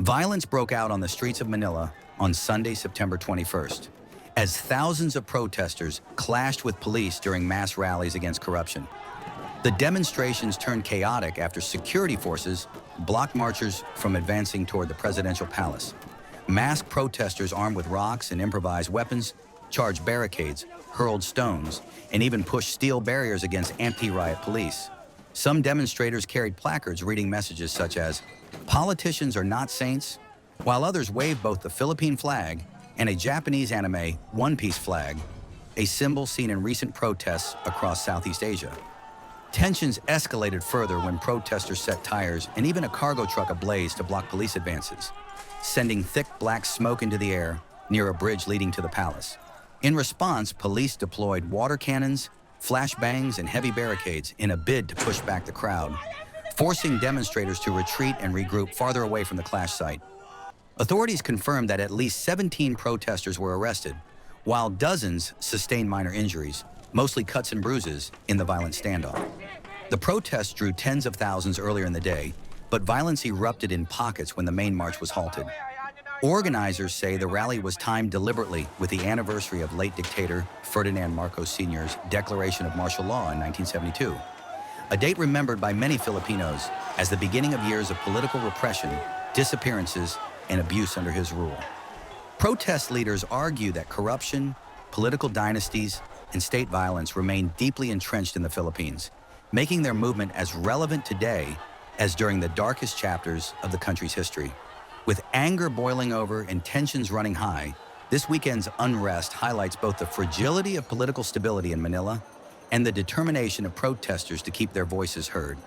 Violence broke out on the streets of Manila on Sunday, September 21st, as thousands of protesters clashed with police during mass rallies against corruption. The demonstrations turned chaotic after security forces blocked marchers from advancing toward the presidential palace. Masked protesters armed with rocks and improvised weapons charged barricades, hurled stones, and even pushed steel barriers against anti-riot police. Some demonstrators carried placards reading messages such as, "Politicians are not saints," while others waved both the Philippine flag and a Japanese anime one-piece flag, a symbol seen in recent protests across Southeast Asia. Tensions escalated further when protesters set tires and even a cargo truck ablaze to block police advances, sending thick black smoke into the air near a bridge leading to the palace. In response, police deployed water cannons, flashbangs, and heavy barricades in a bid to push back the crowd, forcing demonstrators to retreat and regroup farther away from the clash site. Authorities confirmed that at least 17 protesters were arrested, while dozens sustained minor injuries, mostly cuts and bruises, in the violent standoff. The protests drew tens of thousands earlier in the day, but violence erupted in pockets when the main march was halted. Organizers say the rally was timed deliberately with the anniversary of late dictator Ferdinand Marcos Sr.'s declaration of martial law in 1972, a date remembered by many Filipinos as the beginning of years of political repression, disappearances, and abuse under his rule. Protest leaders argue that corruption, political dynasties, and state violence remain deeply entrenched in the Philippines, making their movement as relevant today as during the darkest chapters of the country's history. With anger boiling over and tensions running high, this weekend's unrest highlights both the fragility of political stability in Manila and the determination of protesters to keep their voices heard.